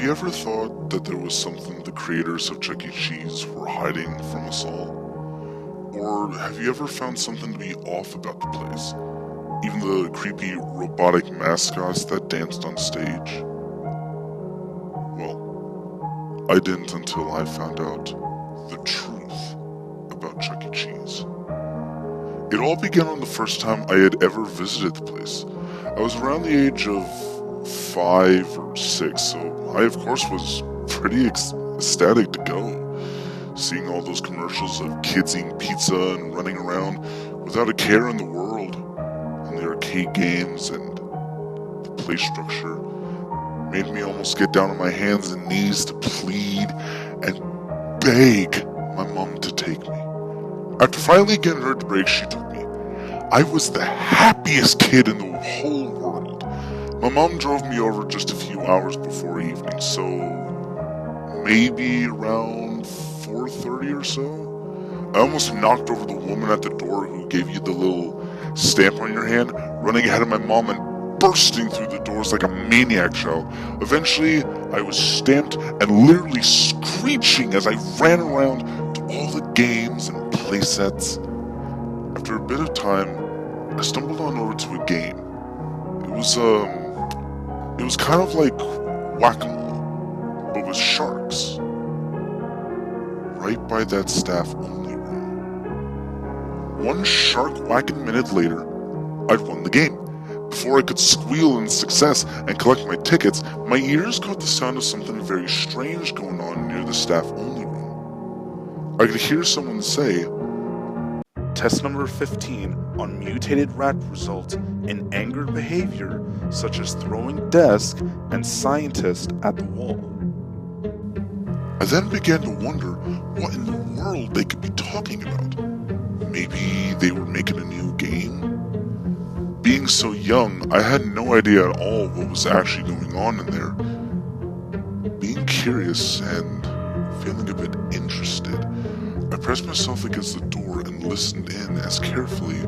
you ever thought that there was something the creators of Chuck E. Cheese were hiding from us all? Or have you ever found something to be off about the place? Even the creepy robotic mascots that danced on stage? Well, I didn't until I found out the truth about Chuck E. Cheese. It all began on the first time I had ever visited the place. I was around the age of 5 or 6, so I of course was pretty ecstatic to go. Seeing all those commercials of kids eating pizza and running around without a care in the world, and the arcade games and the play structure made me almost get down on my hands and knees to plead and beg my mom to take me. After finally getting her to break, she took me. I was the happiest kid in the whole world. My mom drove me over just a few hours before evening, so maybe around 4:30 or so. I almost knocked over the woman at the door who gave you the little stamp on your hand, running ahead of my mom and bursting through the doors like a maniac child. Eventually, I was stamped and literally screeching as I ran around to all the games and play sets. After a bit of time, I stumbled on over to a game. It was kind of like whack-a-mole, but with sharks. Right by that staff-only room. One shark-whacking minute later, I'd won the game. Before I could squeal in success and collect my tickets, my ears caught the sound of something very strange going on near the staff-only room. I could hear someone say, "Test number 15 on mutated rat results in angered behavior such as throwing desk and scientist at the wall." I then began to wonder what in the world they could be talking about. Maybe they were making a new game? Being so young, I had no idea at all what was actually going on in there. Being curious and feeling a bit interested, I pressed myself against the door and listened in as carefully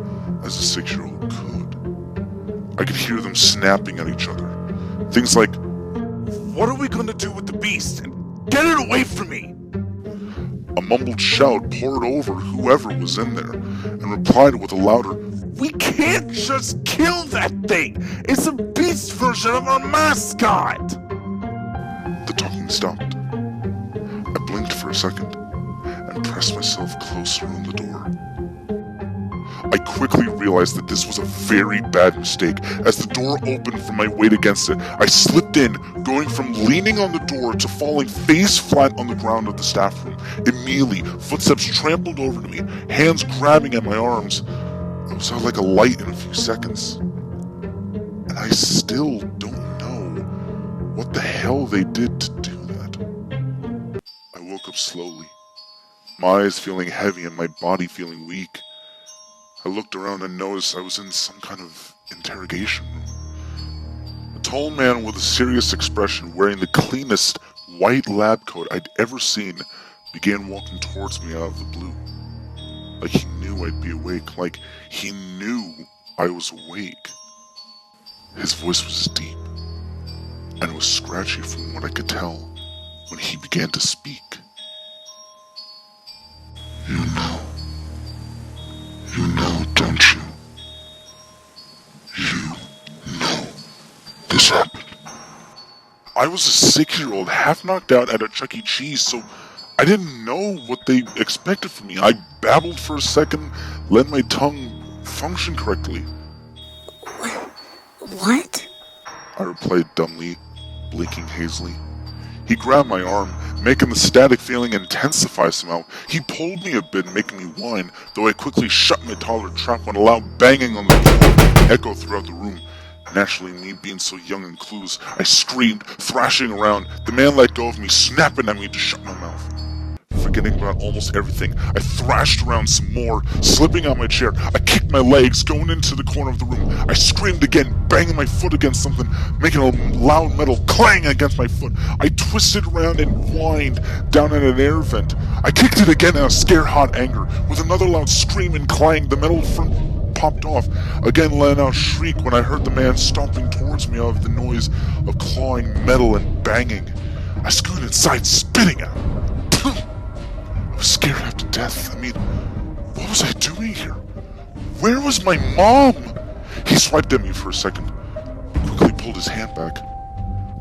as a 6-year-old could. I could hear them snapping at each other. Things like, "What are we gonna do with the beast? And get it away from me!" A mumbled shout poured over whoever was in there, and replied with a louder, "We can't just kill that thing! It's a beast version of our mascot!" The talking stopped. I blinked for a second, and pressed myself closer on the door. I quickly realized that this was a very bad mistake. As the door opened from my weight against it, I slipped in, going from leaning on the door to falling face flat on the ground of the staff room. Immediately, footsteps trampled over to me, hands grabbing at my arms. I was out like a light in a few seconds. And I still don't know what the hell they did to do that. I woke up slowly, my eyes feeling heavy and my body feeling weak. I looked around and noticed I was in some kind of interrogation room. A tall man with a serious expression, wearing the cleanest white lab coat I'd ever seen, began walking towards me out of the blue. Like he knew I'd be awake, like he knew I was awake. His voice was deep, and was scratchy from what I could tell when he began to speak. You know, don't you? You know this happened. I was a 6-year-old, half knocked out at a Chuck E. Cheese, so I didn't know what they expected from me. I babbled for a second, let my tongue function correctly. What? I replied dumbly, blinking hazily. He grabbed my arm, making the static feeling intensify somehow. He pulled me a bit, making me whine, though I quickly shut my toddler trap when a loud banging on the door echoed throughout the room. Naturally, me being so young and clueless, I screamed, thrashing around. The man let go of me, snapping at me to shut my mouth. Forgetting about almost everything, I thrashed around some more, slipping out my chair. I kicked my legs, going into the corner of the room. I screamed again, banging my foot against something, making a loud metal clang against my foot. I twisted around and whined down in an air vent. I kicked it again in a scare-hot anger. With another loud scream and clang, the metal front popped off, again letting out a shriek when I heard the man stomping towards me out of the noise of clawing metal and banging. I scooted inside, spitting at him. I was scared half to death. I mean, what was I doing here? Where was my mom? He swiped at me for a second, quickly pulled his hand back.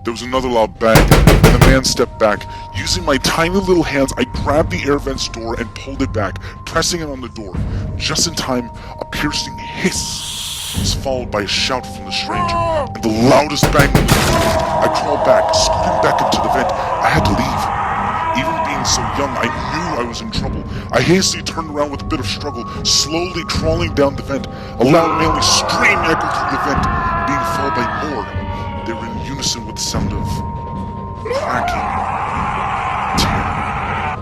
There was another loud bang, and the man stepped back. Using my tiny little hands, I grabbed the air vent's door and pulled it back, pressing it on the door. Just in time, a piercing hiss was followed by a shout from the stranger, and the loudest bang in the room. I crawled back, scooting back into the vent. I had to leave. Even being so young, I knew I was in trouble. I hastily turned around with a bit of struggle, slowly crawling down the vent. A loud manly scream echoed through the vent, being followed by more. They were in unison with the sound of cracking, tearing,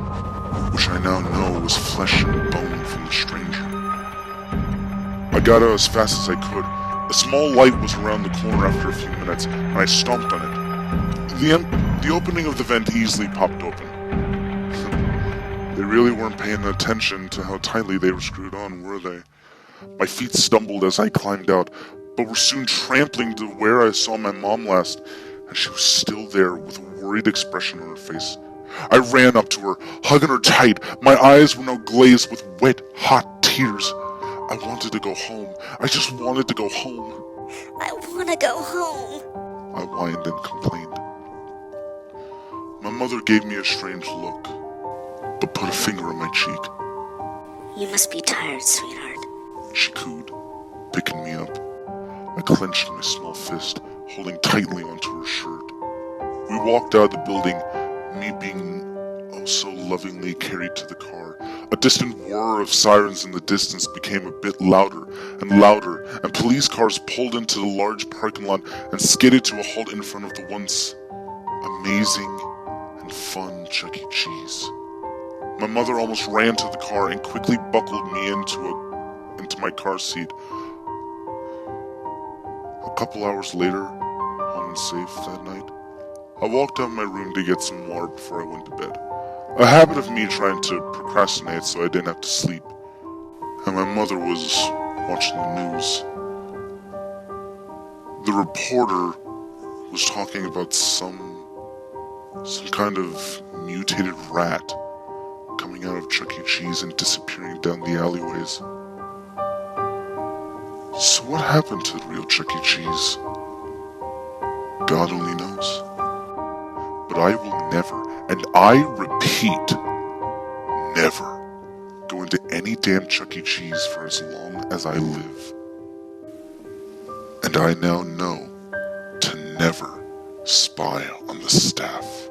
which I now know was flesh and bone from the stranger. I got out as fast as I could. A small light was around the corner after a few minutes, and I stomped on it. The opening of the vent easily popped open. They really weren't paying attention to how tightly they were screwed on, were they? My feet stumbled as I climbed out, but were soon trampling to where I saw my mom last, and she was still there with a worried expression on her face. I ran up to her, hugging her tight. My eyes were now glazed with wet, hot tears. I wanted to go home. I just wanted to go home. I want to go home, I whined and complained. My mother gave me a strange look, but put a finger on my cheek. You must be tired, sweetheart. She cooed, picking me up. I clenched my small fist, holding tightly onto her shirt. We walked out of the building, me being oh so lovingly carried to the car. A distant whir of sirens in the distance became a bit louder, and police cars pulled into the large parking lot and skidded to a halt in front of the once amazing and fun Chuck E. Cheese. My mother almost ran to the car and quickly buckled me into my car seat. A couple hours later, home and safe that night, I walked out of my room to get some water before I went to bed. A habit of me trying to procrastinate so I didn't have to sleep. And my mother was watching the news. The reporter was talking about some kind of mutated rat coming out of Chuck E. Cheese and disappearing down the alleyways. So what happened to the real Chuck E. Cheese? God only knows. But I will never, and I repeat, never go into any damn Chuck E. Cheese for as long as I live. And I now know to never spy on the staff.